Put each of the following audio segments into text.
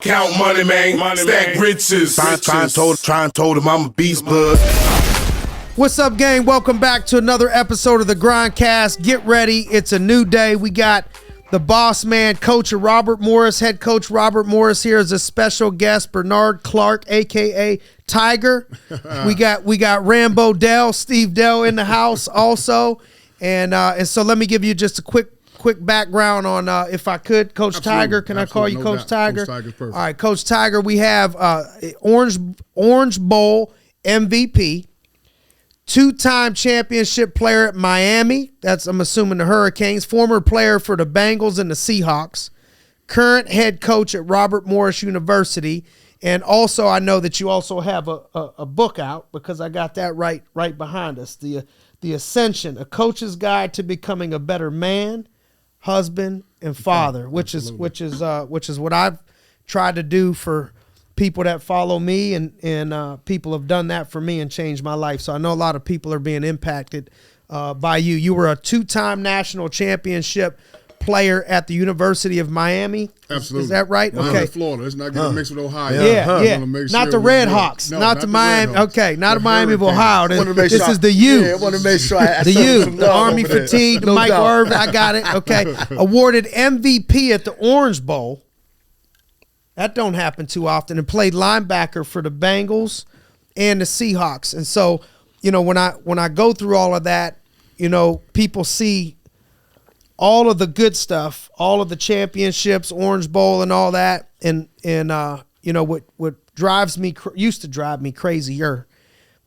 Count money, man. Stack riches. Try and told him I'm a beast bud. What's up, gang? Welcome back to another episode of the GRINDcast. Get ready. It's a new day. We got the boss man, Coach Robert Morris, head coach Robert Morris here as a special guest, Bernard Clark, a.k.a. Tiger. We got Rambo Dell, Steve Dell in the house also. And so let me give you just a quick background on, if I could, Coach Absolutely. Tiger. Can I call you Coach Tiger? Coach Tiger's perfect. All right, Coach Tiger, we have Orange Bowl MVP, two-time championship player at Miami. That's, I'm assuming, the Hurricanes. Former player for the Bengals and the Seahawks. Current head coach at Robert Morris University. And also, I know that you also have a book out, because I got that right behind us. The Ascension, a coach's guide to becoming a better man, husband, and father, which is what I've tried to do for people that follow me, and people have done that for me and changed my life. So I know a lot of people are being impacted by you. You were a two-time national championship player at the University of Miami. Absolutely. Is that right? Miami, Okay. Florida. It's not getting mixed with Ohio. Yeah. Make Not sure the we Red know. Hawks. No, not the Miami. Red Hawks. Okay. Not the Miami of Hurricanes. Ohio. This is the Yeah, I U. want to make sure I The said U, some the love Army over there. fatigue, the No Mike doubt. Irvin. I got it. Okay. Awarded MVP at the Orange Bowl. That don't happen too often. And played linebacker for the Bengals and the Seahawks. And so, when I go through all of that, people see all of the good stuff, all of the championships, Orange Bowl and all that. And what used to drive me crazier,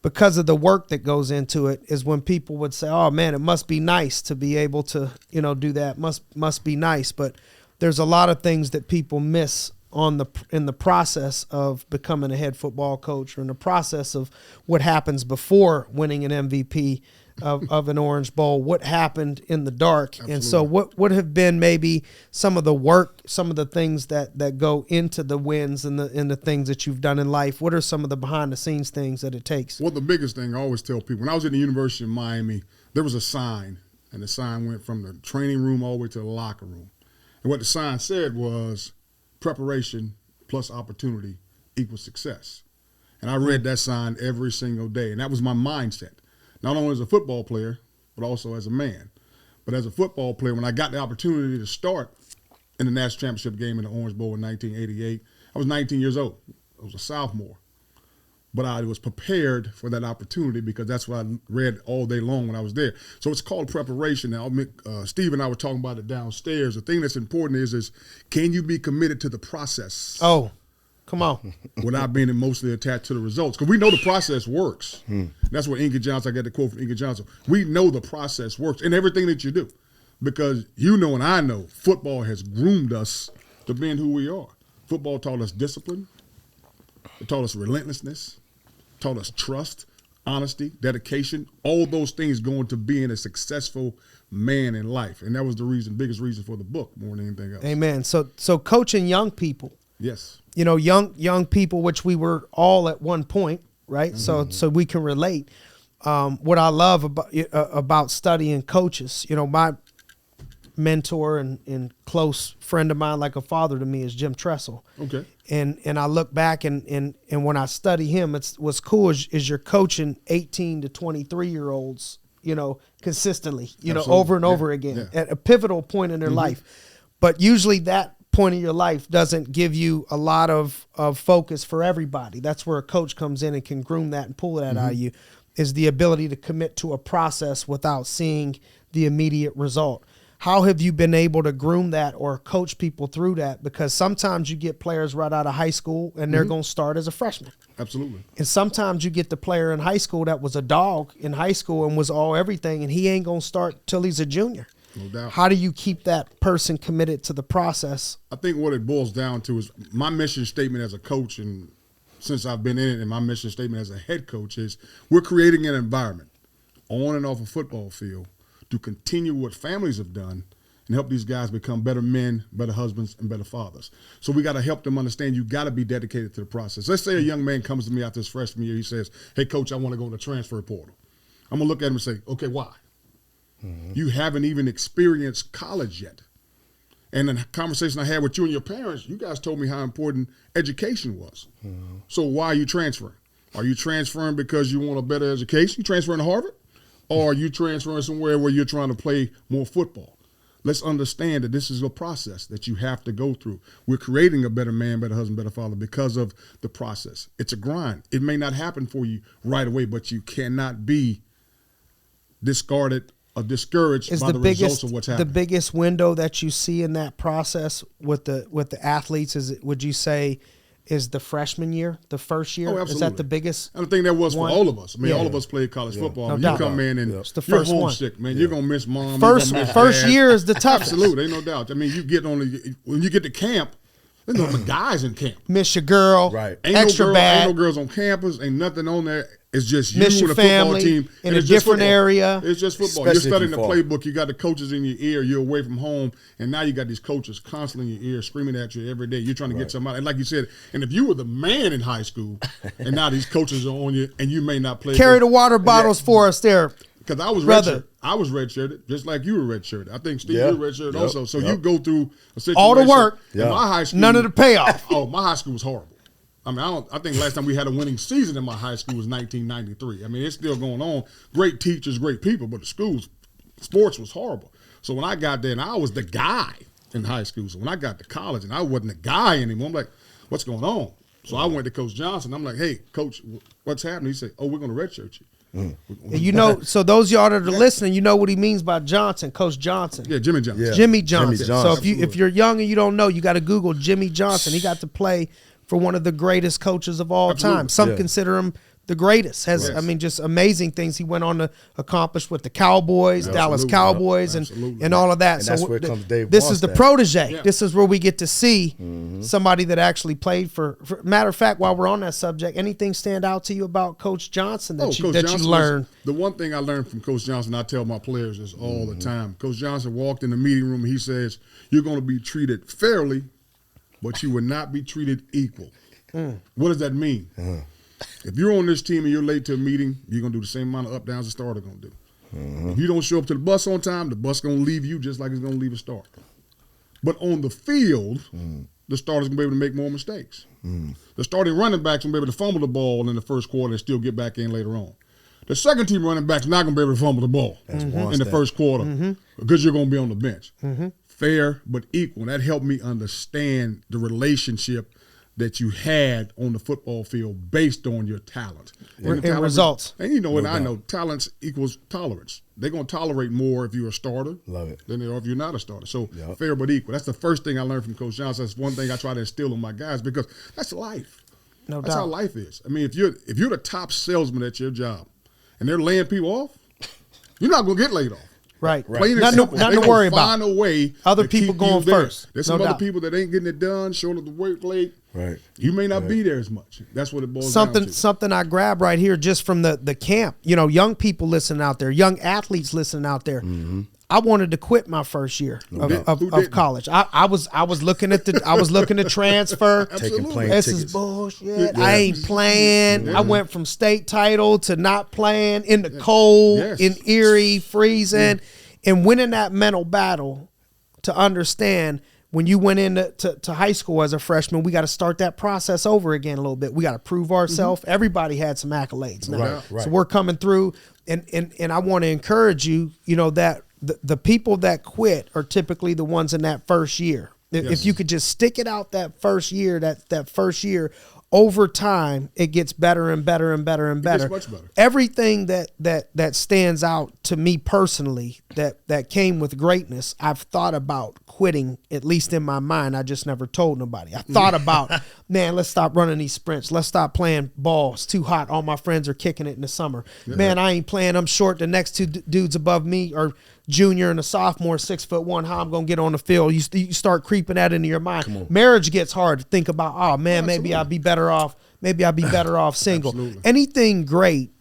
because of the work that goes into it, is when people would say, oh man, it must be nice to be able to, do that. Must be nice. But there's a lot of things that people miss in the process of becoming a head football coach, or in the process of what happens before winning an MVP of an Orange Bowl, what happened in the dark. Absolutely. And so what would have been maybe some of the work, some of the things that go into the wins and the things that you've done in life? What are some of the behind the scenes things that it takes? Well, the biggest thing I always tell people, when I was at the University of Miami, there was a sign, and the sign went from the training room all the way to the locker room. And what the sign said was, preparation plus opportunity equals success. And I read that sign every single day, and that was my mindset. Not only as a football player, but also as a man. But as a football player, when I got the opportunity to start in the national championship game in the Orange Bowl in 1988, I was 19 years old. I was a sophomore. But I was prepared for that opportunity, because that's what I read all day long when I was there. So it's called preparation. Now, Steve and I were talking about it downstairs. The thing that's important is can you be committed to the process? Oh, come on. Without being emotionally attached to the results. Because we know the process works. That's what Inge Johnson, I got the quote from Inge Johnson. We know the process works in everything that you do. Because and I know football has groomed us to being who we are. Football taught us discipline. It taught us relentlessness, taught us trust, honesty, dedication, all those things going to being a successful man in life. And that was the biggest reason for the book more than anything else. Amen. So coaching young people. Yes. Young people, which we were all at one point, right? Mm-hmm. So we can relate. What I love about studying coaches, my mentor and close friend of mine, like a father to me, is Jim Tressel. Okay. And I look back and when I study him, what's cool is you're coaching 18 to 23-year-olds, consistently, over and over again at a pivotal point in their life. But usually that point in your life doesn't give you a lot of focus for everybody. That's where a coach comes in and can groom that and pull that out of you, is the ability to commit to a process without seeing the immediate result. How have you been able to groom that or coach people through that? Because sometimes you get players right out of high school and they're going to start as a freshman. Absolutely. And sometimes you get the player in high school that was a dog in high school and was all everything, and he ain't going to start till he's a junior. No doubt. How do you keep that person committed to the process? I think what it boils down to is my mission statement as a coach, and since I've been in it, and my mission statement as a head coach is we're creating an environment on and off a football field to continue what families have done and help these guys become better men, better husbands, and better fathers. So we got to help them understand you got to be dedicated to the process. Let's say a young man comes to me after his freshman year. He says, hey, coach, I want to go in the transfer portal. I'm going to look at him and say, okay, why? You haven't even experienced college yet. And the conversation I had with you and your parents, you guys told me how important education was. So why are you transferring? Are you transferring because you want a better education? You transferring to Harvard? Or are you transferring somewhere where you're trying to play more football? Let's understand that this is a process that you have to go through. We're creating a better man, better husband, better father because of the process. It's a grind. It may not happen for you right away, but you cannot be discarded or discouraged by the results of what's happening. The biggest window that you see in that process with the athletes would you say is the freshman year, the first year? Oh, absolutely. Is that the biggest? I think that was one? For all of us. I mean, all of us played college football. No You doubt. come in and It's the you're first one. homesick, man. You're gonna miss mom. First you're gonna miss dad. year is the toughest. Absolutely, ain't no doubt. I mean, you get when you get to camp, there's no guys in camp. Miss your girl, Right. Ain't extra bad. Ain't no girls on campus. Ain't nothing on there. It's just you Miss and your the football family team in and a it's just different football. area. It's just football. Especially You're if studying the you fall. playbook. You got the coaches in your ear. You're away from home, and now you got these coaches constantly in your ear, screaming at you every day. You're trying to get somebody. And like you said, and if you were the man in high school, and now these coaches are on you, and you may not play. Carry the water bottles for us there. Because I was Brother. redshirted. I was redshirted, just like you were redshirted. I think Steve, Yeah. you were redshirted Yep. also. So Yep. you go through a situation. All the work. In Yeah. my high school, None of the payoff. Oh, my high school was horrible. I mean, I think last time we had a winning season in my high school was 1993. I mean, it's still going on. Great teachers, great people, but the sports was horrible. So when I got there, and I was the guy in high school. So when I got to college, and I wasn't the guy anymore, I'm like, what's going on? So I went to Coach Johnson. I'm like, hey, Coach, what's happening? He said, oh, we're going to redshirt you. And you know, so those y'all that are listening, you know what he means by Johnson, Coach Johnson. Yeah, Jimmy Johnson. Yeah. Jimmy Johnson. Johnson. So if you're young and you don't know, you got to Google Jimmy Johnson. He got to play for one of the greatest coaches of all Absolutely. time. Some Yeah. consider him the greatest. Yes. I mean, just amazing things he went on to accomplish with the Cowboys, Dallas Absolutely. Cowboys, Absolutely. and all of that. And that's where comes Dave this is the Wannstedt. protege. Yeah. This is where we get to see somebody that actually played for. Matter of fact, while we're on that subject, anything stand out to you about Coach Johnson that you learned? The one thing I learned from Coach Johnson, I tell my players this all the time. Coach Johnson walked in the meeting room and he says, you're going to be treated fairly, but you will not be treated equal. What does that mean? If you're on this team and you're late to a meeting, you're going to do the same amount of up downs the starter going to do. If you don't show up to the bus on time, the bus going to leave you just like it's going to leave a starter. But on the field, the starter's going to be able to make more mistakes. The starting running back's going to be able to fumble the ball in the first quarter and still get back in later on. The second team running back's not going to be able to fumble the ball in the first quarter because you're going to be on the bench. Fair but equal. And that helped me understand the relationship that you had on the football field based on your talent. And talent results. And you know what I know, talent equals tolerance. They're going to tolerate more if you're a starter Love it. than they are if you're not a starter. So Yep. fair but equal. That's the first thing I learned from Coach Johnson. That's one thing I try to instill in my guys because that's life. No That's doubt. how life is. I mean, if you're the top salesman at your job and they're laying people off, you're not going to get laid off. Right. Plain and Nothing, simple. nothing They to gonna worry about. Find a way. Other to people keep going you there. first. There's No some other doubt. people that ain't getting it done, showing up the work late. Right. You may not be there as much. That's what it boils Something down to. something I grab right here just from the camp. You know, young people listening out there, young athletes listening out there. I wanted to quit my first year Who of didn't? college. I was looking at I was looking to transfer. Taking plane This tickets. is bullshit. I ain't playing. I went from state title to not playing in the cold, Yes. in Erie, freezing, and winning that mental battle to understand when you went into to high school as a freshman, we got to start that process over again a little bit. We got to prove ourselves. Everybody had some accolades now. Right. So we're coming through, and I want to encourage you, you know, that the people that quit are typically the ones in that first year. If you could just stick it out that first year, that first year, over time, it gets better and better and better and better. It gets much better. Everything that stands out to me personally that came with greatness, I've thought about quitting, at least in my mind. I just never told nobody. I thought about, man, let's stop running these sprints. Let's stop playing ball. It's too hot. All my friends are kicking it in the summer. Man, I ain't playing. I'm short. The next two dudes above me are junior and a sophomore, 6'1". How I'm gonna get on the field? You start creeping that into your mind. Marriage gets hard to think about. Oh man, maybe I'll be better off. Maybe I'll be better off single. Absolutely. Anything great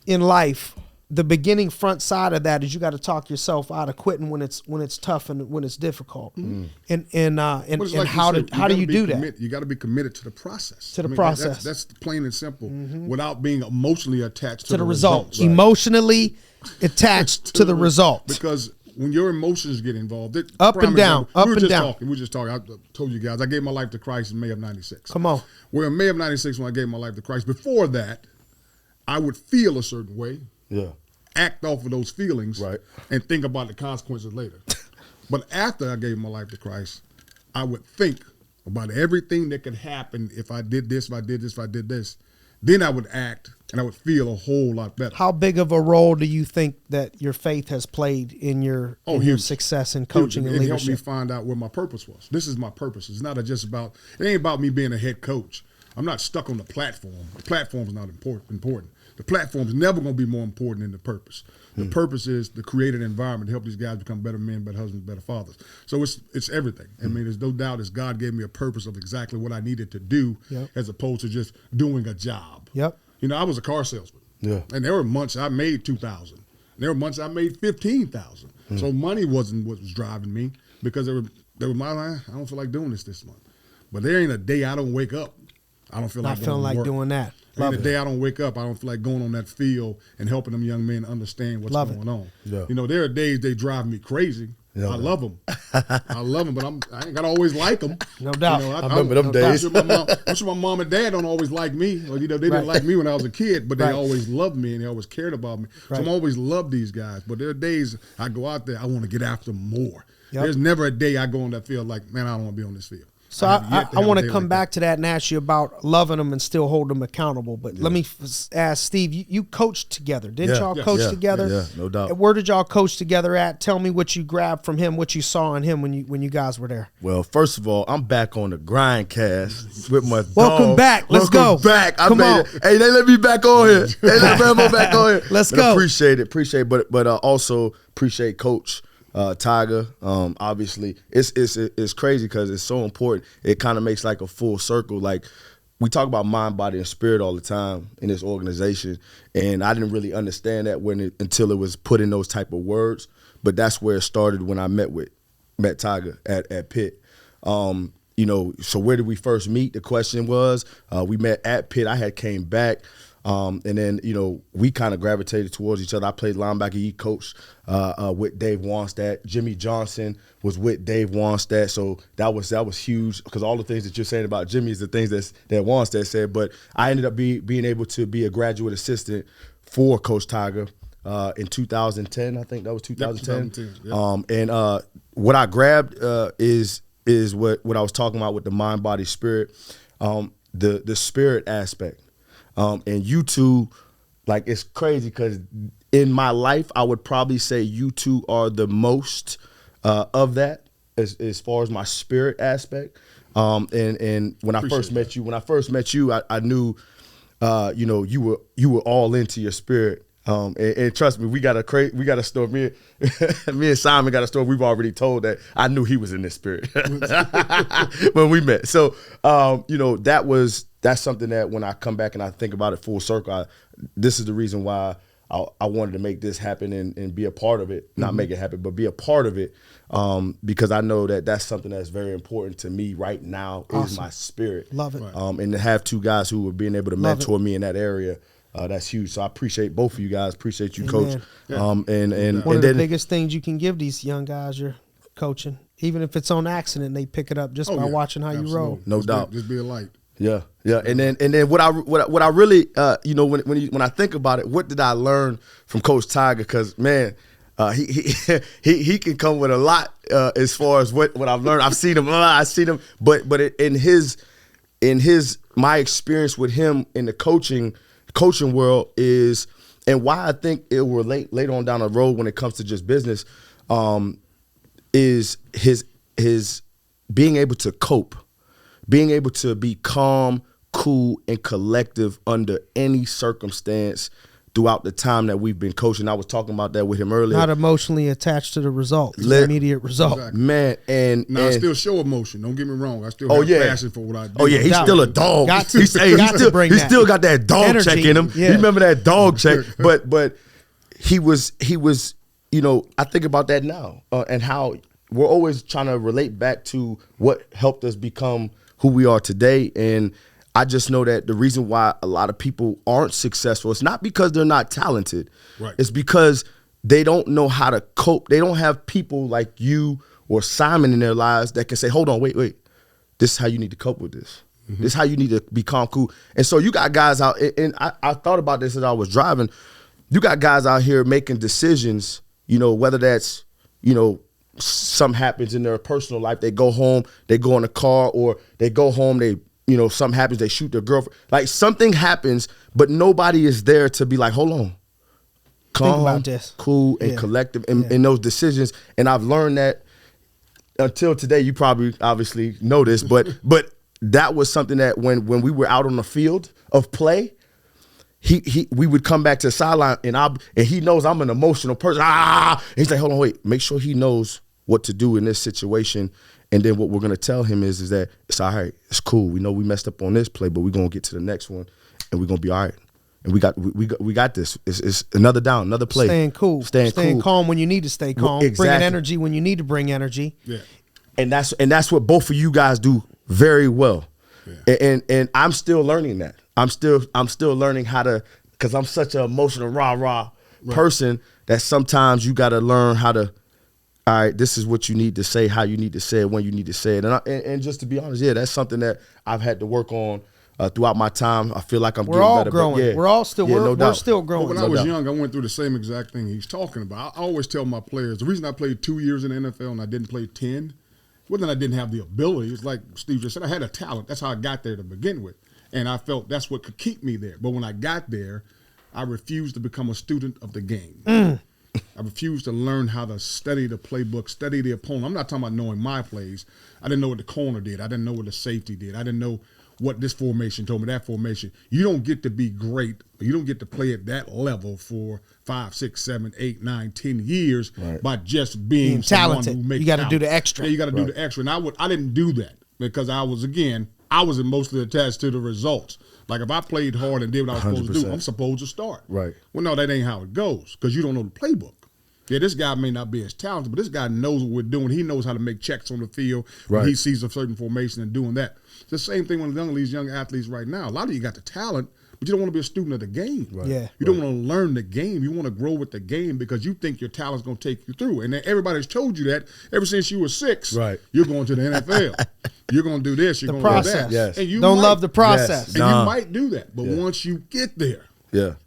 in life, the beginning front side of that is you got to talk yourself out of quitting when it's tough and when it's difficult. And But it's like how said, do you gotta do be that? You got to be committed to the process. To the process. That's plain and simple. Without being emotionally attached to To the result, results. emotionally attached to the result. Because when your emotions get involved, Up and down, up and down. We were just talking. I told you guys I gave my life to Christ in May of '96. Come on. Well, in May of '96, when I gave my life to Christ, before that, I would feel a certain way, act off of those feelings, and think about the consequences later. But after I gave my life to Christ, I would think about everything that could happen if I did this, if I did this, if I did this. Then I would act, and I would feel a whole lot better. How big of a role do you think that your faith has played in your success in coaching and leadership? It helped me find out where my purpose was. This is my purpose. It's not just about, it ain't about me being a head coach. I'm not stuck on the platform. The platform is not important. The platform is never going to be more important than the purpose. The purpose is to create an environment to help these guys become better men, better husbands, better fathers. So it's everything. I mean, there's no doubt that God gave me a purpose of exactly what I needed to do, as opposed to just doing a job. Yep. You know, I was a car salesman. Yeah. And there were months I made $2,000. There were months I made $15,000. So money wasn't what was driving me, because there were my line. I don't feel like doing this month. But there ain't a day I don't wake up. I don't feel like doing that. And the day I don't wake up, I don't feel like going on that field and helping them young men understand what's going on. Yeah. You know, there are days they drive me crazy. Yeah. I love them. I love them, but I ain't got to always like them. No doubt. You know, I remember them days. I'm sure my mom and dad don't always like me. Or, you know, they didn't like me when I was a kid, but they always loved me and they always cared about me. So I'm always loved these guys. But there are days I go out there, I want to get after them more. Yep. There's never a day I go on that field like, man, I don't want to be on this field. So I want to come back to that and ask you about loving them and still hold them accountable. But let me ask Steve, you coached together. Didn't y'all coach together? Yeah, no doubt. Where did y'all coach together at? Tell me what you grabbed from him, what you saw in him when you guys were there. Well, first of all, I'm back on the GRINDcast with my Welcome back. Let's go. Back. Come on. Hey, they let me back on here. They let Rambo back on here. Let's go. Appreciate it. But also appreciate Coach Tiger. Obviously it's crazy because it's so important. It kind of makes like a full circle. Like, we talk about mind, body, and spirit all the time in this organization, and I didn't really understand that until it was put in those type of words. But that's where it started when I met Tiger at Pitt. You know, so where did we first meet? The question was, we met at Pitt. I had came back. And then, you know, we kind of gravitated towards each other. I played linebacker. He coached with Dave Wannstedt. Jimmy Johnson was with Dave Wannstedt. So that was huge, because all the things that you're saying about Jimmy is the things that Wannstedt said. But I ended up being able to be a graduate assistant for Coach Tiger in 2010. I think that was 2010. Yep, 2010. And what I grabbed is what I was talking about with the mind, body, spirit, the spirit aspect. And you two, like, it's crazy because in my life, I would probably say you two are the most of that as far as my spirit aspect. And when I first met you, I knew, you know, you were all into your spirit. And trust me, we got a story. Me and Simon got a story we've already told that I knew he was in this spirit when we met. So, you know, that's something that when I come back and I think about it full circle, this is the reason why I wanted to make this happen and be a part of it. Not make it happen, but be a part of it, because I know that that's something that's very important to me right now. Is my spirit. Love it. And to have two guys who were being able to mentor me in that area, that's huge. So I appreciate both of you guys. Appreciate you, Coach. Yeah. And one of the biggest things you can give these young guys you're coaching, even if it's on accident, they pick it up just by watching how you roll. No doubt. Just be a light. Yeah. And then what I really you know, when I think about it, what did I learn from Coach Tiger? Because man, he can come with a lot as far as what I've learned. I've seen him, but my experience with him in the coaching world is, and why I think it will later on down the road when it comes to just business, is his being able to cope, being able to be calm, cool, and collective under any circumstance throughout the time that we've been coaching. I was talking about that with him earlier. Not emotionally attached to the result, the immediate result. Exactly. Man, and I still show emotion. Don't get me wrong. I still have passion for what I do. Oh yeah, he's still a dog. He still got that dog energy. Check in him. Yeah. You remember that dog check? But he was. You know, I think about that now and how we're always trying to relate back to what helped us become who we are today. And I just know that the reason why a lot of people aren't successful, it's not because they're not talented. Right. It's because they don't know how to cope. They don't have people like you or Simon in their lives that can say, hold on, wait. This is how you need to cope with this. This is how you need to be calm, cool. And so you got guys out, and I thought about this as I was driving. You got guys out here making decisions, whether that's, something happens in their personal life. They go home, they go in a car, or they go home, something happens, they shoot their girlfriend. Like something happens, but nobody is there to be like, hold on. Calm, Think about this. Cool, and collective in those decisions. And I've learned that until today. You probably obviously know this, but that was something that when we were out on the field of play, we would come back to the sideline and he knows I'm an emotional person. And he's like, hold on, wait, make sure he knows what to do in this situation. And then what we're gonna tell him is that it's all right, it's cool. We know we messed up on this play, but we're gonna get to the next one and we're gonna be all right. And we got this. It's another down, another play. Staying cool. Staying cool. Calm when you need to stay calm. Well, exactly. Bringing energy when you need to bring energy. Yeah. And that's what both of you guys do very well. Yeah. And I'm still learning that. I'm still learning how to, because I'm such an emotional rah person that sometimes you got to learn how to, all right, this is what you need to say, how you need to say it, when you need to say it. And just to be honest, that's something that I've had to work on throughout my time. I feel like we're all better, growing. We're all still we're still growing. When I was young, I went through the same exact thing he's talking about. I always tell my players, the reason I played 2 years in the NFL and I didn't play 10 wasn't that I didn't have the ability. It's like Steve just said, I had a talent. That's how I got there to begin with. And I felt that's what could keep me there. But when I got there, I refused to become a student of the game. I refused to learn how to study the playbook, study the opponent. I'm not talking about knowing my plays. I didn't know what the corner did. I didn't know what the safety did. I didn't know what this formation told me, that formation. You don't get to be great. You don't get to play at that level for 5, 6, 7, 8, 9, 10 years by just being talented. Who makes you got to talent. do the extra. Yeah, you got to do the extra. And I didn't do that because I was mostly attached to the results. Like if I played hard and did what I was supposed to do, I'm supposed to start. Right. Well, no, that ain't how it goes because you don't know the playbook. Yeah, this guy may not be as talented, but this guy knows what we're doing. He knows how to make checks on the field when he sees a certain formation and doing that. It's the same thing with these young athletes right now. A lot of you got the talent, but you don't want to be a student of the game. Right. Yeah. You don't want to learn the game. You want to grow with the game because you think your talent's going to take you through. And then everybody's told you that ever since you were 6. Right. You're going to the NFL. You're going to do this. You're going to do that. Yes. And you don't love the process. And you might do that. But once you get there,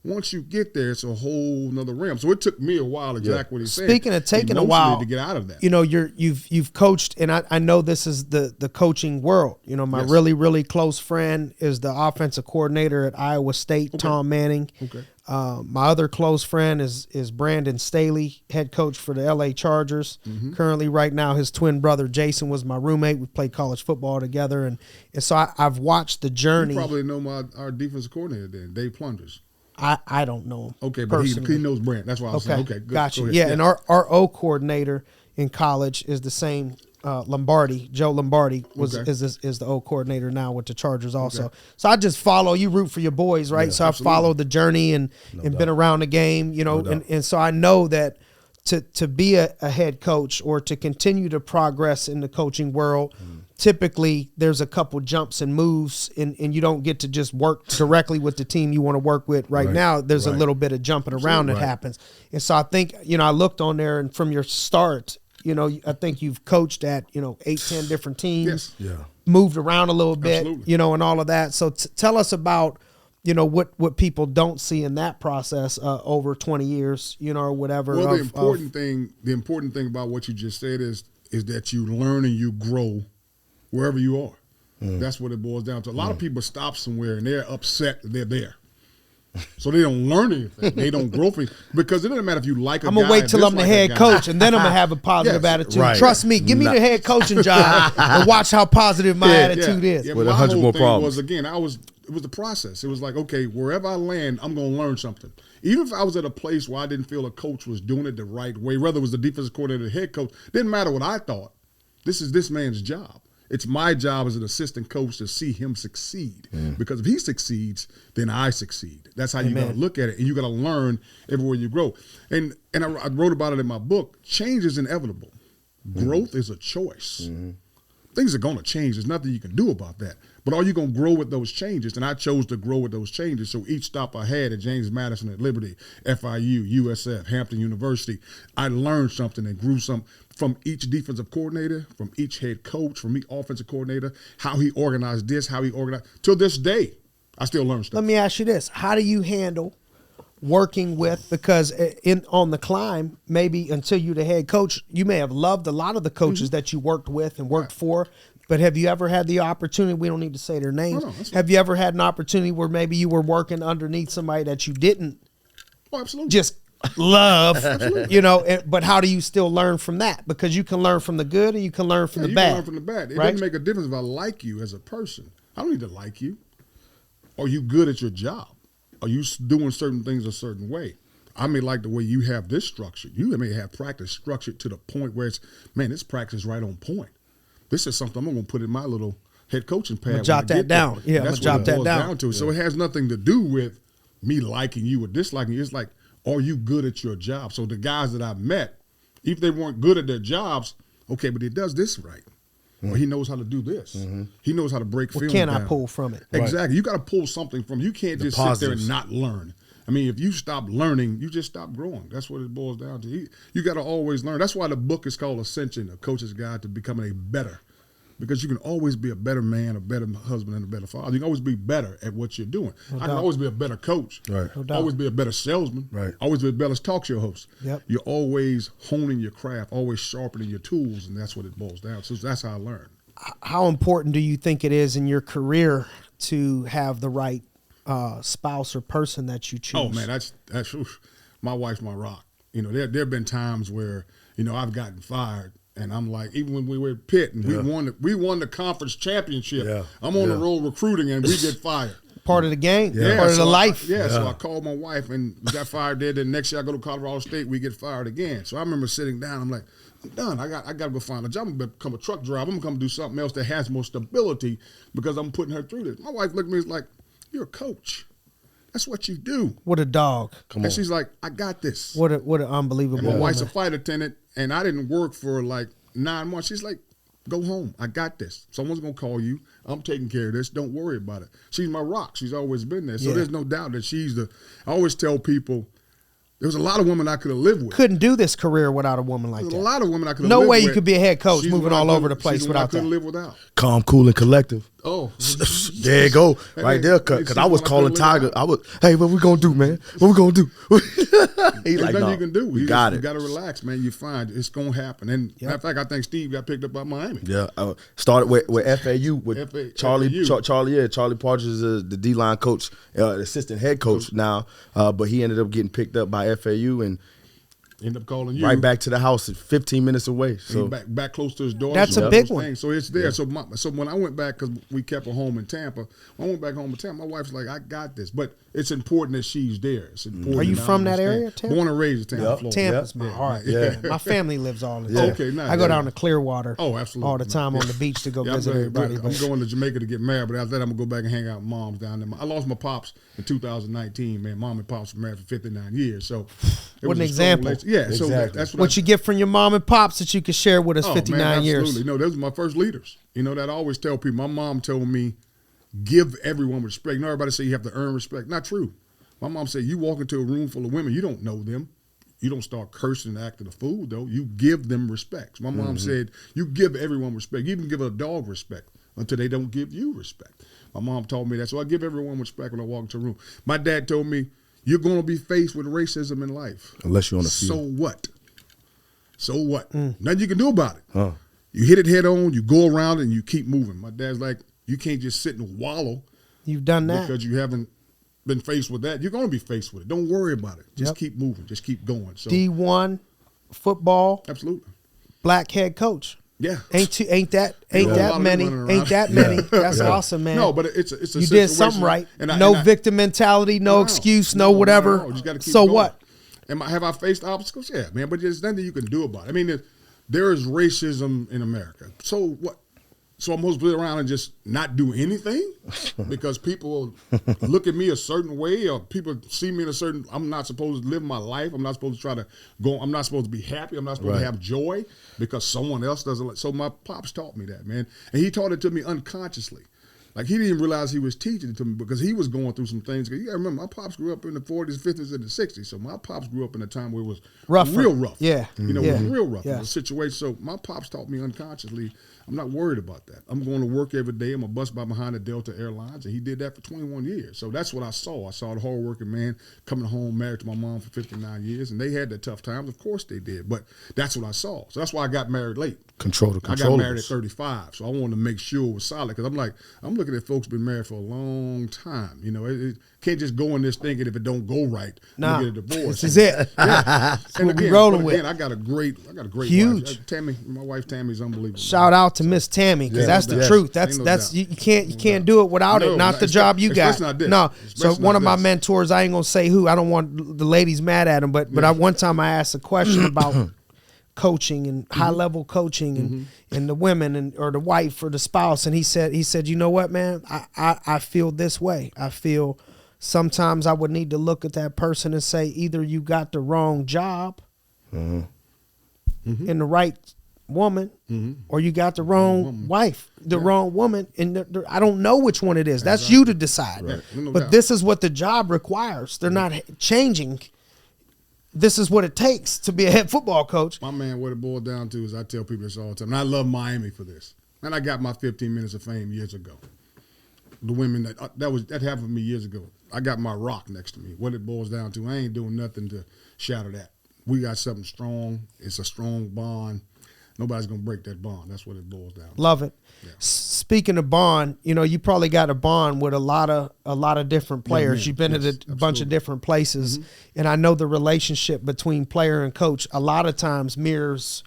once you get there, it's a whole nother realm. So it took me a while, exactly what he's saying. Speaking of taking a while to get out of that. You've coached, and I know this is the coaching world. My really, really close friend is the offensive coordinator at Iowa State, Tom Manning. Okay. My other close friend is Brandon Staley, head coach for the LA Chargers. Currently, right now, his twin brother Jason was my roommate. We played college football together, and so I've watched the journey. You probably know our defensive coordinator then, Dave Plunders. I don't know him. Okay, but he knows Brand. That's why I was saying, okay, good. Gotcha. Go ahead. Yeah, and our O coordinator in college is the same Lombardi. Joe Lombardi is the O coordinator now with the Chargers also. Okay. So I just follow. You root for your boys, right? So absolutely. I followed the journey and been around the game, and so I know that to be a head coach or to continue to progress in the coaching world, typically there's a couple jumps and moves, and you don't get to just work directly with the team you want to work with right now. There's a little bit of jumping around that happens. And so I think, I looked on there, and from your start, I think you've coached at, 8, 10 different teams, moved around a little bit, and all of that. So tell us about, what people don't see in that process over 20 years, or whatever. Well, the important thing about what you just said is that you learn and you grow wherever you are. That's what it boils down to. A lot of people stop somewhere and they're upset that they're there. So they don't learn anything. They don't grow because it doesn't matter if you like a guy. I'm going to wait till I'm the head coach, and then I'm going to have a positive attitude. Right. Trust me. Give me the head coaching job and watch how positive my attitude is. With 100 more problems. It was the process. It was like, okay, wherever I land, I'm going to learn something. Even if I was at a place where I didn't feel a coach was doing it the right way, whether it was the defensive coordinator or the head coach, didn't matter what I thought. This is this man's job. It's my job as an assistant coach to see him succeed. Because if he succeeds, then I succeed. That's how you got to look at it. And you got to learn everywhere you grow. And I wrote about it in my book. Change is inevitable. Growth is a choice. Things are going to change. There's nothing you can do about that. But are you going to grow with those changes? And I chose to grow with those changes. So each stop I had at James Madison, at Liberty, FIU, USF, Hampton University, I learned something and grew some from each defensive coordinator, from each head coach, from each offensive coordinator, how he organized this, how he organized. Till this day, I still learn stuff. Let me ask you this. How do you handle working with, because on the climb, maybe until you're the head coach, you may have loved a lot of the coaches that you worked with and worked for, but have you ever had the opportunity, we don't need to say their names, have you ever had an opportunity where maybe you were working underneath somebody that you didn't just love, you know, but how do you still learn from that? Because you can learn from the good and you can learn from the bad. You can learn from the bad. It doesn't make a difference if I like you as a person. I don't need to like you. Are you good at your job? Are you doing certain things a certain way? I may like the way you have this structure. You may have practice structured to the point where it's, man, this practice is right on point. This is something I'm going to put in my little head coaching pad. Jot that down. Yeah, I'm going to jot that down. To. So it has nothing to do with me liking you or disliking you. It's like, are you good at your job? So the guys that I've met, if they weren't good at their jobs, okay, but he does this right. Or he knows how to do this. He knows how to break film down. What can I pull from it? Exactly. Right. You got to pull something from it. You can't just sit there and not learn. I mean, if you stop learning, you just stop growing. That's what it boils down to. You got to always learn. That's why the book is called Ascension, A Coach's Guide to Becoming a Better. Because you can always be a better man, a better husband, and a better father. You can always be better at what you're doing. I can always be a better coach. Right. Always be a better salesman. Right. Always be a better talk show host. Yep. You're always honing your craft, always sharpening your tools, and that's what it boils down to. So that's how I learned. How important do you think it is in your career to have the right spouse or person that you choose? Oh man, that's oof. My wife's my rock. You know, there have been times where, you know, I've gotten fired, and I'm like, even when we were at Pitt and we won the conference championship. Yeah. I'm on the road recruiting, and we get fired. Part of the game, yeah. Part of the life. So I called my wife, and we got fired there. Then next year I go to Colorado State, we get fired again. So I remember sitting down. I'm like, I'm done. I got to go find a job. I'm going to become a truck driver. I'm going to come do something else that has more stability because I'm putting her through this. My wife looked at me and was like, you're a coach. That's what you do. What a dog. And she's like, I got this. What an unbelievable and my wife's a woman. flight attendant, and I didn't work for like 9 months. She's like, go home. I got this. Someone's going to call you. I'm taking care of this. Don't worry about it. She's my rock. She's always been there. So there's no doubt that she's I always tell people, there's a lot of women I could have lived with. Couldn't do this career without a woman like that. There's a lot of women I could have lived with. No way with. you could be a head coach moving all over the place without that. I couldn't live without. Calm, cool, and collective. Oh, there you go, right there. Because I was calling Tiger. Hey, what we gonna do, man? What we gonna do? He's like, no, you can do. You got it. You got to relax, man. You find it's gonna happen. And matter of fact, I think Steve got picked up by Miami. Yeah, started with FAU with Charlie. Charlie Partridge is the D-line coach, assistant head coach now. But he ended up getting picked up by FAU and. End up calling you right back to the house, 15 minutes away. So back close to his daughter. That's a big one. So it's there. So when I went back, because we kept a home in Tampa, when I went back home in Tampa, my wife's like, I got this. But it's important that she's there. It's important. Are you from that area, Tampa? Born and raised in Tampa, Florida. Tampa's my heart. Yeah. My family lives all the time. Okay, nice. I go down to Clearwater absolutely. all the time on the beach to go visit everybody. I'm going to Jamaica to get married, but after that, I'm going to go back and hang out with moms down there. I lost my pops in 2019, man. Mom and pops were married for 59 years. So what an example. Yeah, exactly. So that's what you get from your mom and pops that you can share with us 59 years. Absolutely. No, those are my first leaders. You know, that I always tell people, my mom told me, give everyone respect. You know, everybody say you have to earn respect. Not true. My mom said, you walk into a room full of women, you don't know them. You don't start cursing and acting a fool, though. You give them respect. My mom said, you give everyone respect. You even give a dog respect until they don't give you respect. My mom told me that. So I give everyone respect when I walk into a room. My dad told me, you're going to be faced with racism in life. Unless you're on the field. So what? So what? Nothing you can do about it. You hit it head on, you go around, and you keep moving. My dad's like, you can't just sit and wallow. You've done that. Because you haven't been faced with that. You're going to be faced with it. Don't worry about it. Just keep moving. Just keep going. So D1 football. Absolutely. Black head coach. Yeah. Ain't that many. That's awesome, man. No, but it's a you situation. did something right. No victim mentality, no excuse, no whatever. No. You just gotta keep so going. What? Have I faced obstacles? Yeah, man. But there's nothing you can do about it. I mean, there is racism in America. So what? So I'm supposed to sit around and just not do anything because people look at me a certain way or people see me in a certain. I'm not supposed to live my life. I'm not supposed to try to go. I'm not supposed to be happy. I'm not supposed to have joy because someone else doesn't. So my pops taught me that, man, and he taught it to me unconsciously. Like, he didn't realize he was teaching it to me because he was going through some things. You got to remember, my pops grew up in the 40s, 50s, and the 60s. So my pops grew up in a time where it was real rough. Yeah. You know, it was real rough. Yeah. It was a situation. So my pops taught me unconsciously, I'm not worried about that. I'm going to work every day. I'm a bus by behind the Delta Airlines, and he did that for 21 years. So that's what I saw. I saw the hardworking man coming home, married to my mom for 59 years, and they had their tough times. Of course they did, but that's what I saw. So that's why I got married late. Control the controllables. I got married at 35, so I wanted to make sure it was solid because I'm looking at folks been married for a long time. You know, it can't just go in this thinking if it don't go right, you get a divorce. This is it. Yeah. And what we rolling with. I got a great Huge. wife. Tammy, my wife Tammy's unbelievable. Shout out to Miss Tammy because that's the truth. That's you can't do it without it. Not the job you got. No. So one of my mentors, I ain't gonna say who. I don't want the ladies mad at him, but one time I asked a question about coaching and high level coaching and the women or the wife or the spouse, and he said, you know what, man, I feel this way. I feel sometimes I would need to look at that person and say, either you got the wrong job and the right woman, or you got the wrong wife, the wrong woman, and I don't know which one it is. That's you to decide. Right. No but doubt. this is what the job requires. They're not changing. This is what it takes to be a head football coach. My man, what it boiled down to is I tell people this all the time, and I love Miami for this. And I got my 15 minutes of fame years ago. The women that happened to me years ago. I got my rock next to me. What it boils down to, I ain't doing nothing to shatter that. We got something strong. It's a strong bond. Nobody's gonna break that bond. That's what it boils down to. Love it. Yeah. Speaking of bond, you know, you probably got a bond with a lot of different players. man. You've been Yes, at a bunch of absolutely. different places, and I know the relationship between player and coach a lot of times mirrors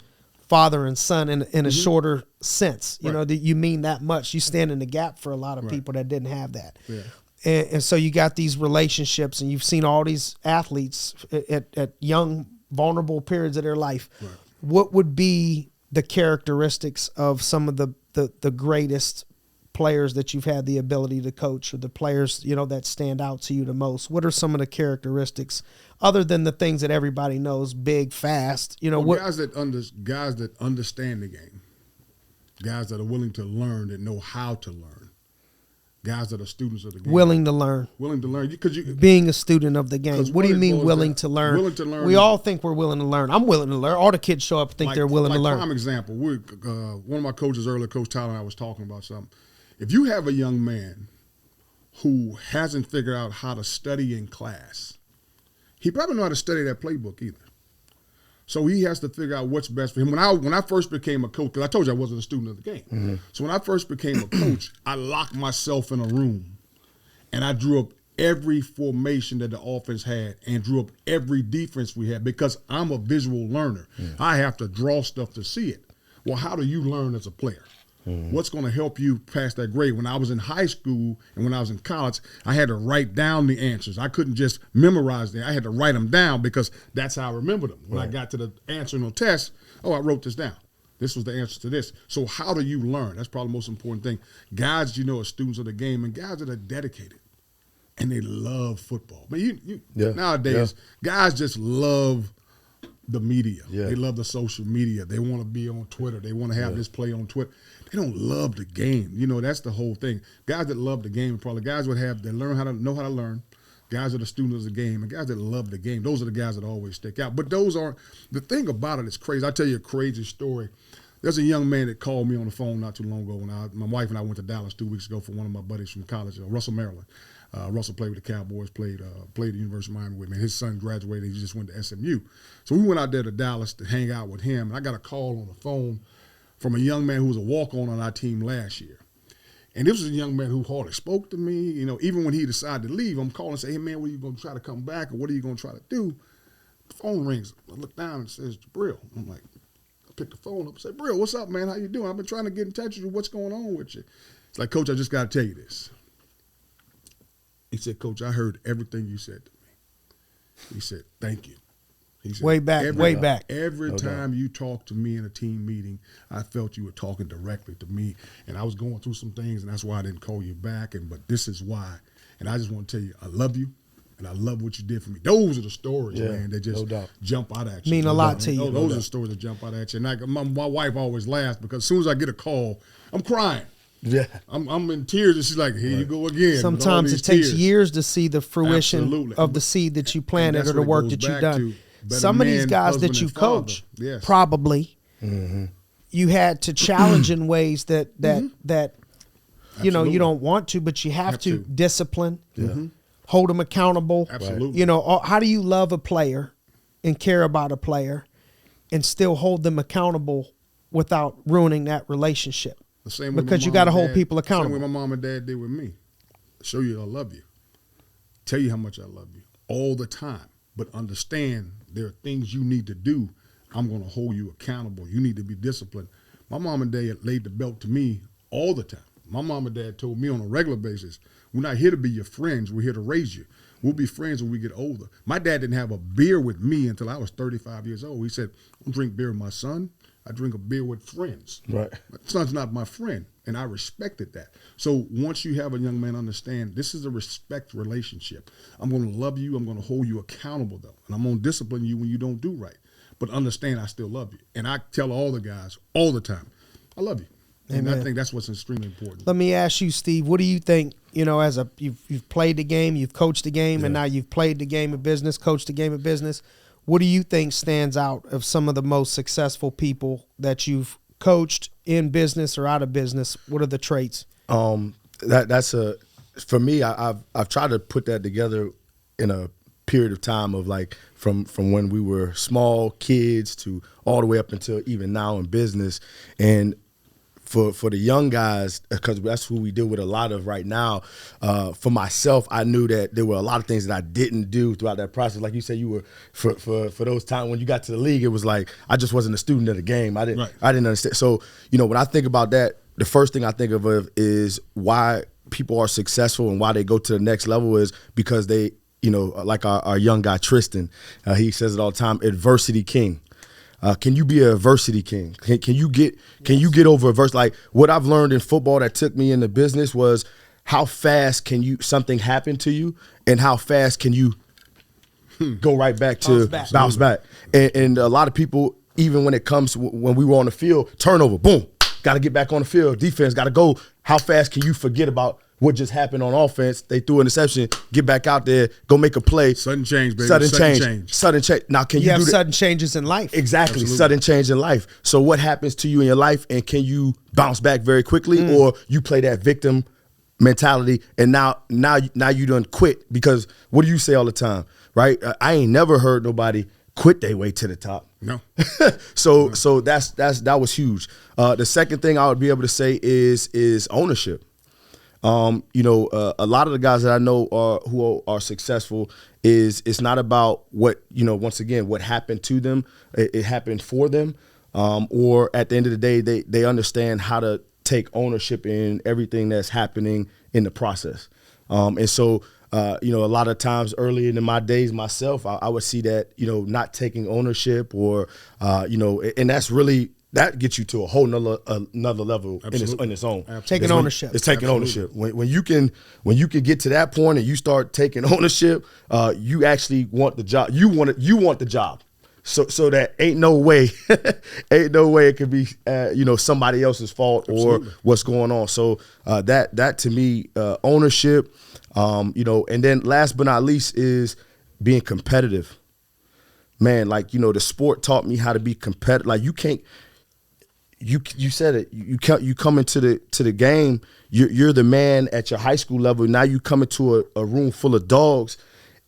father and son in a shorter sense. You know, that you mean that much. You stand in the gap for a lot of people that didn't have that. Yeah. And so you got these relationships, and you've seen all these athletes at young, vulnerable periods of their life. Right. What would be the characteristics of some of the greatest players that you've had the ability to coach, or the players, you know, that stand out to you the most? What are some of the characteristics other than the things that everybody knows, big, fast, you know, Well, guys that understand the game, guys that are willing to learn, that know how to learn, guys that are students of the game. willing to learn. Because Being a student of the game. 'Cause What do you what it mean boils willing down- to learn? willing to learn We is- all think we're willing to learn. I'm willing to learn. All the kids show up and think they're willing to learn. Prime example, one of my coaches earlier, Coach Tyler, and I was talking about something. If you have a young man who hasn't figured out how to study in class, he probably know how to study that playbook either. So he has to figure out what's best for him. When I first became a coach, because I told you I wasn't a student of the game. So when I first became a coach, I locked myself in a room and I drew up every formation that the offense had and drew up every defense we had because I'm a visual learner. I have to draw stuff to see it. Well, how do you learn as a player? What's going to help you pass that grade? When I was in high school and when I was in college, I had to write down the answers. I couldn't just memorize them. I had to write them down because that's how I remembered them. When I got to the answering on test, I wrote this down. This was the answer to this. So how do you learn? That's probably the most important thing. Guys, you know, are students of the game, and guys that are dedicated and they love football. But nowadays, guys just love the media. They love the social media. They want to be on Twitter. They want to have this play on Twitter. They don't love the game. You know, that's the whole thing. Guys that love the game, probably guys that know how to learn. Guys that are students of the game, and guys that love the game. Those are the guys that always stick out. But those aren't the thing about it. It's crazy. I'll tell you a crazy story. There's a young man that called me on the phone not too long ago when my wife and I went to Dallas 2 weeks ago for one of my buddies from college, Russell, Maryland. Russell played with the Cowboys, played at the University of Miami with me. His son graduated. He just went to SMU. So we went out there to Dallas to hang out with him. And I got a call on the phone from a young man who was a walk-on on our team last year. And this was a young man who hardly spoke to me. You know, even when he decided to leave, I'm calling and say, hey, man, when are you going to try to come back, or what are you going to try to do? The phone rings. I look down and it says, Jabril. I'm like, I pick the phone up and say, Jabril, what's up, man? How you doing? I've been trying to get in touch with you. What's going on with you? It's like, Coach, I just got to tell you this. He said, Coach, I heard everything you said to me. He said, thank you. He said, Way back. Every time you talked to me in a team meeting, I felt you were talking directly to me, and I was going through some things, and that's why I didn't call you back. But this is why, and I just want to tell you, I love you, and I love what you did for me. Those are the stories, man, that just jump out at you. Mean a lot to you. Those are the stories that jump out at you. And my wife always laughs because as soon as I get a call, I'm crying. Yeah. I'm in tears, and she's like, "Here you go again." with all Sometimes these it takes tears. years to see the fruition Absolutely. of the seed that you And planted that's or the what it work goes that you've back done. to. Better Some of these man, guys husband, that you and father. coach, Yes. probably you had to challenge in ways that you know, you Absolutely. don't want to, but you have to discipline, hold them accountable. Absolutely. You know, how do you love a player and care about a player and still hold them accountable without ruining that relationship? The same way Because my you mom got to and hold dad- people Same accountable. way my mom and dad did with me. Show you I love you. Tell you how much I love you all the time. But understand there are things you need to do. I'm going to hold you accountable. You need to be disciplined. My mom and dad laid the belt to me all the time. My mom and dad told me on a regular basis, we're not here to be your friends. We're here to raise you. We'll be friends when we get older. My dad didn't have a beer with me until I was 35 years old. He said, I don't drink beer with my son. I drink a beer with friends. Right. My son's not my friend, and I respected that. So once you have a young man understand, this is a respect relationship. I'm going to love you. I'm going to hold you accountable, though, and I'm going to discipline you when you don't do right. But understand I still love you. And I tell all the guys all the time, I love you. And Amen. I think that's what's extremely important. Let me ask you, Steve, what do you think, you know, as you've played the game, you've coached the game, and now you've played the game of business, coached the game of business. What do you think stands out of some of the most successful people that you've coached in business or out of business? What are the traits? That's for me, I've tried to put that together in a period of time of like from when we were small kids to all the way up until even now in business. And for the young guys, because that's who we deal with a lot of right now, for myself, I knew that there were a lot of things that I didn't do throughout that process. Like you said, you were for those times when you got to the league, it was like I just wasn't a student of the game. I didn't understand. So, you know, when I think about that, the first thing I think of is why people are successful and why they go to the next level is because they, you know, like our young guy Tristan, he says it all the time, adversity king. Can you be an adversity king? Can you get over adversity? Like what I've learned in football that took me into business was how fast can something happen to you and how fast can you go right back to bounce back. And a lot of people, even when it comes when we were on the field, turnover, boom, got to get back on the field. Defense got to go. How fast can you forget about what just happened on offense? They threw an interception, get back out there, go make a play. Sudden change, baby. Sudden change. Now, can you have do that? sudden changes in life. Exactly. Sudden change in life. So what happens to you in your life, and can you bounce back very quickly, or you play that victim mentality and now you done quit? Because what do you say all the time, right? I ain't never heard nobody quit their way to the top. No. So that was huge. The second thing I would be able to say is ownership. You know, a lot of the guys that I know who are successful it's not about what, you know, once again, what happened to them. It happened for them. Or at the end of the day, they understand how to take ownership in everything that's happening in the process. And so, you know, a lot of times early in my days myself, I would see that, you know, not taking ownership or, you know, and that's really, that gets you to a whole another level in its own. Absolutely. Taking ownership. It's taking ownership. When you can get to that point and you start taking ownership, you actually want the job. You want the job. So that ain't no way it could be you know, somebody else's fault or what's going on. So that to me, ownership, you know, and then last but not least is being competitive. Man, like, you know, the sport taught me how to be competitive. Like you can't. You said it. You come into the game. You're the man at your high school level. Now you come into a room full of dogs,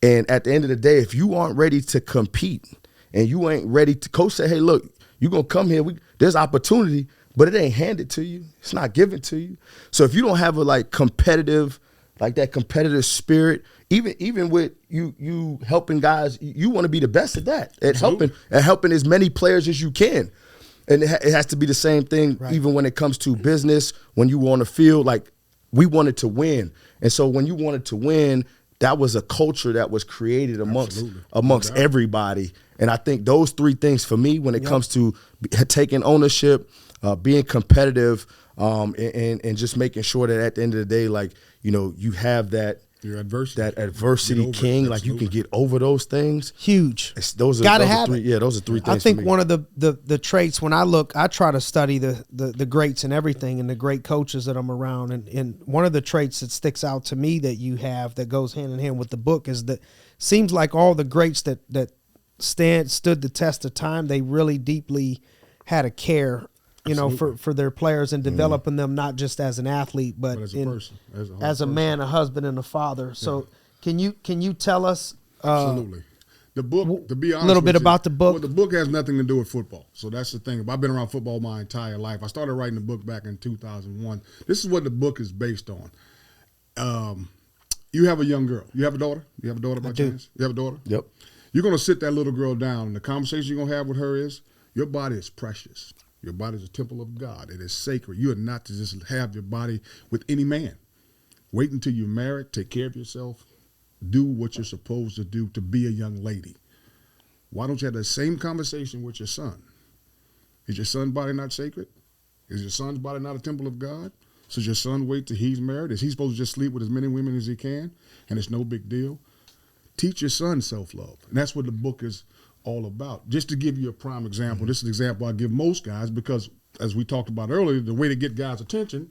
and at the end of the day, if you aren't ready to compete and you ain't ready to, coach say, hey, look, you're gonna come here. There's opportunity, but it ain't handed to you. It's not given to you. So if you don't have that competitive spirit, even with you helping guys, you want to be the best at that, at helping as many players as you can. And it has to be the same thing, even when it comes to business. When you were on the field, like we wanted to win, and so when you wanted to win, that was a culture that was created amongst everybody. And I think those three things for me, when it comes to taking ownership, being competitive, and just making sure that at the end of the day, like, you know, you have that Your adversity. That adversity king, like you can get over those things. Huge. Those Gotta are have three. it. Yeah, those are three things. I think for me. one of the traits when I try to study the greats and everything and the great coaches that I'm around, and one of the traits that sticks out to me that you have that goes hand in hand with the book is that seems like all the greats that stood the test of time, they really deeply had a care, for their players and developing them not just as an athlete but as a person, as a man, a husband, and a father. So can you tell us absolutely the book, to be honest, a little bit with you, about the book? Well, the book has nothing to do with football, so that's the thing. I've been around football my entire life. I started writing the book back in 2001. This is what the book is based on. You have a young girl. You have a daughter? You have a daughter by chance? You have a daughter? Yep. You're going to sit that little girl down, and the conversation you're going to have with her is, your body is precious. Your body is a temple of God. It is sacred. You are not to just have your body with any man. Wait until you're married. Take care of yourself. Do what you're supposed to do to be a young lady. Why don't you have the same conversation with your son? Is your son's body not sacred? Is your son's body not a temple of God? So does your son wait till he's married? Is he supposed to just sleep with as many women as he can? And it's no big deal? Teach your son self-love. And that's what the book is all about. Just to give you a prime example, this is an example I give most guys because, as we talked about earlier, the way to get guys' attention,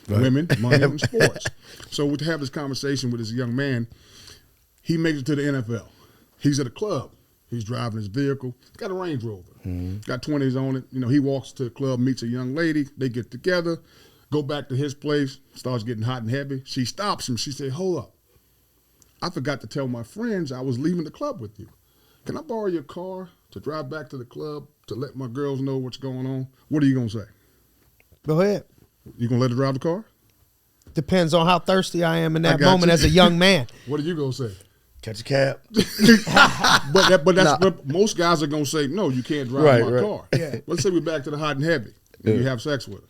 women, money, and sports. So we have this conversation with this young man. He makes it to the NFL. He's at a club. He's driving his vehicle. He's got a Range Rover. Got 20s on it. He walks to the club, meets a young lady. They get together, go back to his place, starts getting hot and heavy. She stops him. She said, hold up. I forgot to tell my friends I was leaving the club with you. Can I borrow your car to drive back to the club to let my girls know what's going on? What are you going to say? Go ahead. You going to let her drive the car? Depends on how thirsty I am in that moment as a young man. What are you going to say? Catch a cab. But that's what most guys are going to say, no, you can't drive my car. Yeah. Let's say we're back to the hot and heavy and you have sex with her.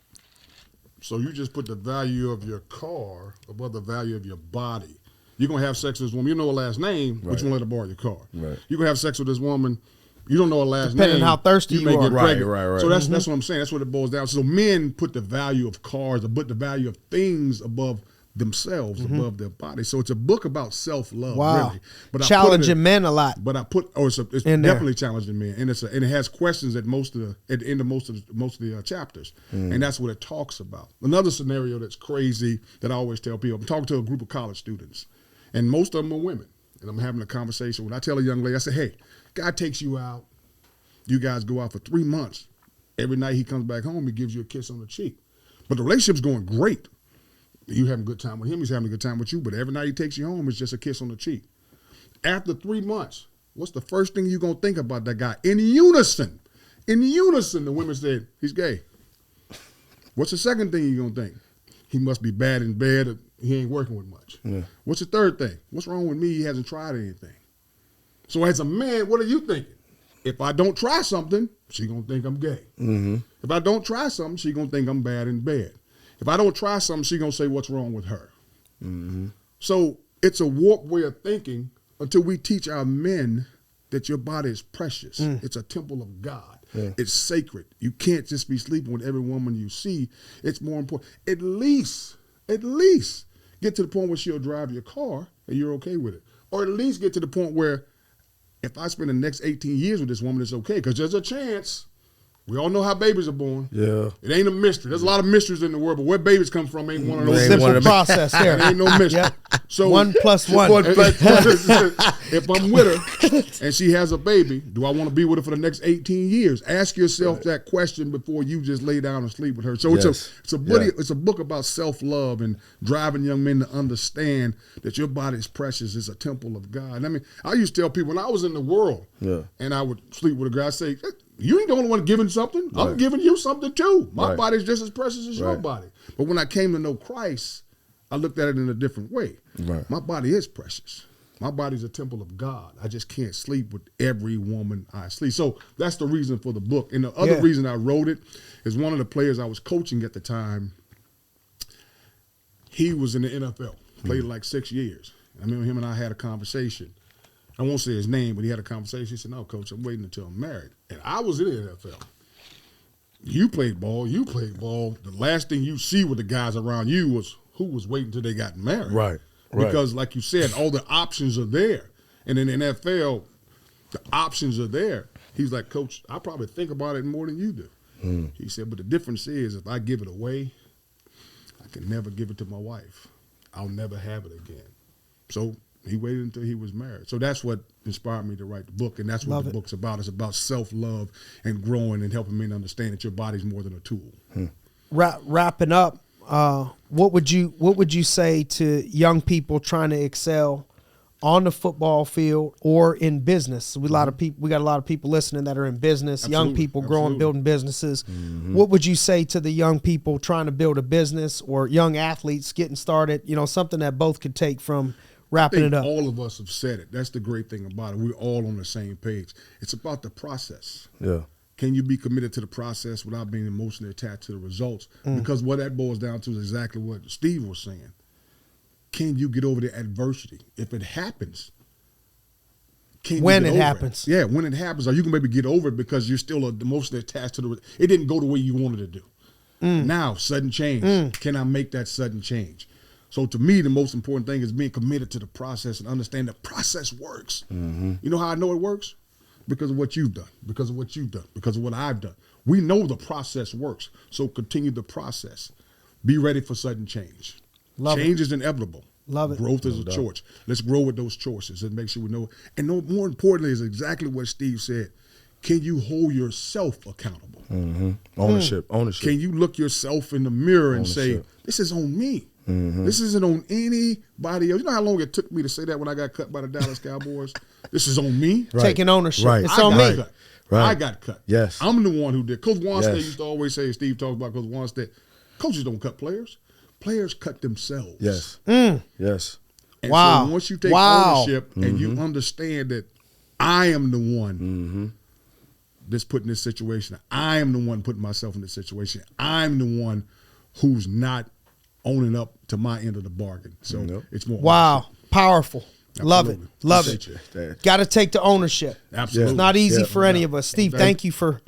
So you just put the value of your car above the value of your body. You're going to have sex with this woman. You know her last name, but you won't let her borrow your car. Right. You're going to have sex with this woman. You don't know her last Depending name. how thirsty you may are. get Right. pregnant. So that's what I'm saying. That's what it boils down to. So men put the value of cars, or put the value of things above themselves, above their body. So it's a book about self-love, Wow. really. But challenging men a lot. But it's definitely challenging men, and it has questions at the end of most of the chapters, and that's what it talks about. Another scenario that's crazy that I always tell people: I'm talking to a group of college students, and most of them are women, and I'm having a conversation. When I tell a young lady, I say, "Hey, God takes you out. You guys go out for 3 months. Every night he comes back home, he gives you a kiss on the cheek, but the relationship's going great. You having a good time with him, he's having a good time with you, but every night he takes you home, it's just a kiss on the cheek. After 3 months, what's the first thing you're going to think about that guy? In unison, the women said, he's gay. What's the second thing you're going to think? He must be bad in bed, or he ain't working with much. Yeah. What's the third thing? What's wrong with me? He hasn't tried anything. So as a man, what are you thinking? If I don't try something, she's going to think I'm gay. If I don't try something, she's going to think I'm bad in bed. If I don't try something, she's going to say what's wrong with her. So it's a warped way of thinking until we teach our men that your body is precious. It's a temple of God. Yeah. It's sacred. You can't just be sleeping with every woman you see. It's more important. At least get to the point where she'll drive your car and you're okay with it. Or at least get to the point where if I spend the next 18 years with this woman, it's okay. Because there's a chance. We all know how babies are born. Yeah. It ain't a mystery. There's a lot of mysteries in the world, but where babies come from ain't one of those. Simple process here. It ain't no mystery. Yep. So 1 + 1. If I'm with her and she has a baby, do I want to be with her for the next 18 years? Ask yourself that question before you just lay down and sleep with her. So it's a book about self-love and driving young men to understand that your body is precious. It's a temple of God. I mean, I used to tell people when I was in the world and I would sleep with a guy, I'd say, you ain't the only one giving something. I'm giving you something too. My body's just as precious as your body. But when I came to know Christ, I looked at it in a different way. Right. My body is precious. My body's a temple of God. I just can't sleep with every woman I sleep. So that's the reason for the book. And the other reason I wrote it is one of the players I was coaching at the time, he was in the NFL, played like 6 years. I remember him and I had a conversation. I won't say his name, but he had a conversation. He said, no, coach, I'm waiting until I'm married. And I was in the NFL. You played ball. The last thing you see with the guys around you was who was waiting until they got married. Right. Because like you said, all the options are there. And in the NFL, the options are there. He's like, Coach, I probably think about it more than you do. He said, but the difference is if I give it away, I can never give it to my wife. I'll never have it again. So he waited until he was married. So that's what inspired me to write the book, and that's what the book's about. It's about self-love and growing and helping me to understand that your body's more than a tool. Wrapping up, what would you say to young people trying to excel on the football field or in business? We got a lot of people listening that are in business. Young people growing, building businesses. What would you say to the young people trying to build a business or young athletes getting started? You know, something that both could take from wrapping it up. All of us have said it. That's the great thing about it. We're all on the same page. It's about the process. Yeah. Can you be committed to the process without being emotionally attached to the results? Because what that boils down to is exactly what Steve was saying. Can you get over the adversity? If it happens, when it happens. Yeah, when it happens, are you going to maybe get over it because you're still emotionally attached to it didn't go the way you wanted to do. Now, sudden change. Can I make that sudden change? So to me, the most important thing is being committed to the process and understand the process works. You know how I know it works? Because of what you've done, because of what you've done, because of what I've done. We know the process works, so continue the process. Be ready for sudden change. Change is inevitable. Love it. Growth is a choice. Let's grow with those choices and make sure we know. And more importantly is exactly what Steve said. Can you hold yourself accountable? Ownership. Can you look yourself in the mirror and say, this is on me? This isn't on anybody else. You know how long it took me to say that when I got cut by the Dallas Cowboys? This is on me. Taking ownership. It's I on got me. cut. I got cut. Yes. I'm the one who did. Coach Wanstead used to always say, Steve talks about Coach Wanstead, coaches don't cut players. Players cut themselves. Yes. Yes. And so once you take ownership and you understand that I am the one that's put in this situation, I am the one putting myself in this situation, I'm the one who's not owning up to my end of the bargain. So it's more ownership. Powerful. Absolutely. Love it. Got to take the ownership. Absolutely. It's not easy for any of us. Steve, thank you for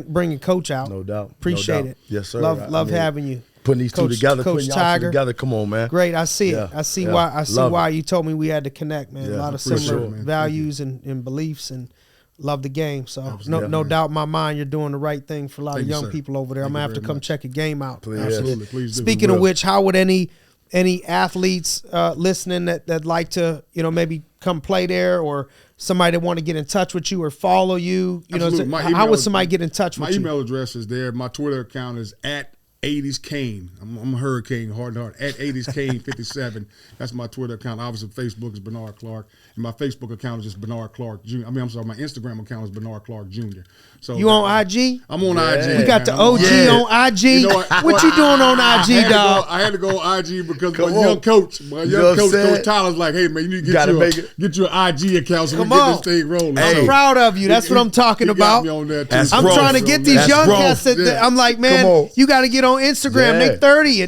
bringing Coach out. No doubt. Appreciate it. Yes, sir. Love having you. Putting these two together, Coach putting y'all Tiger. two together. Come on, man. Great. I see it. I see why you told me we had to connect, man. Yeah, a lot of for similar sure, man. values and beliefs, and love the game. So no doubt in my mind you're doing the right thing for a lot of young people over there. I'm going to have to come check a game out. Please. Absolutely. Please do. Speaking of which, how would any athletes listening that like to, maybe come play there, or somebody that want to get in touch with you or follow you, how would somebody get in touch with you? My email address is there. My Twitter account is at 80s Kane. I'm a hurricane, hard at 80s Kane 57. That's my Twitter account. Obviously, Facebook is Bernard Clark, and my Facebook account is just Bernard Clark Jr. My Instagram account is Bernard Clark Jr. So you on IG? I'm on IG. We got the OG on IG. You know what you doing on IG, dog? I had to go on IG because my young coach, Coach Tyler's like, hey man, you need to get your IG account so we get this thing rolling. I'm proud of you. That's what I'm talking about. Me on there too. I'm trying to get these young cats. I'm like, man, you got to get on Instagram. They 30.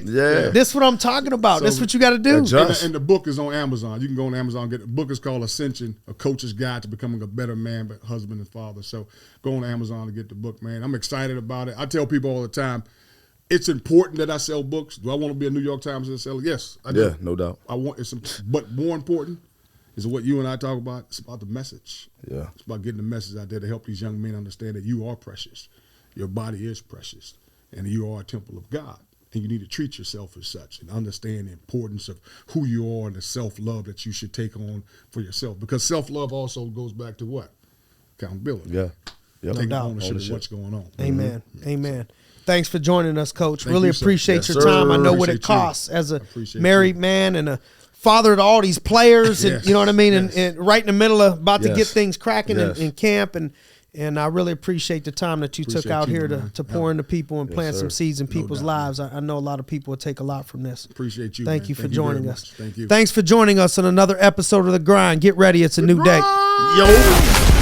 This is what I'm talking about. This is what you got to do. And the book is on Amazon. You can go on Amazon and get it. The book is called Ascension, A Coach's Guide to Becoming a Better Man, but Husband and Father. So go on Amazon to get the book, man. I'm excited about it. I tell people all the time, it's important that I sell books. Do I want to be a New York Times bestseller? Yes, I do. Yeah, no doubt. But more important is what you and I talk about. It's about the message. Yeah. It's about getting the message out there to help these young men understand that you are precious. Your body is precious, and you are a temple of God. And you need to treat yourself as such and understand the importance of who you are and the self-love that you should take on for yourself. Because self-love also goes back to what? Accountability. Yeah. Yep. Taking ownership of what's going on. Amen. Amen. Thanks for joining us, Coach. Thank really you, sir. appreciate Yes, your sir. time. I know what it Appreciate you. costs as a married man and a father to all these players, and you know what I mean, and right in the middle of about to get things cracking in camp, and I really appreciate the time that you took out here to pour into people and plant some seeds in people's lives. I know a lot of people will take a lot from this. Appreciate you. Thank you for joining us. Thank you. Thanks for joining us on another episode of The Grind. Get ready. It's a new day. Yo.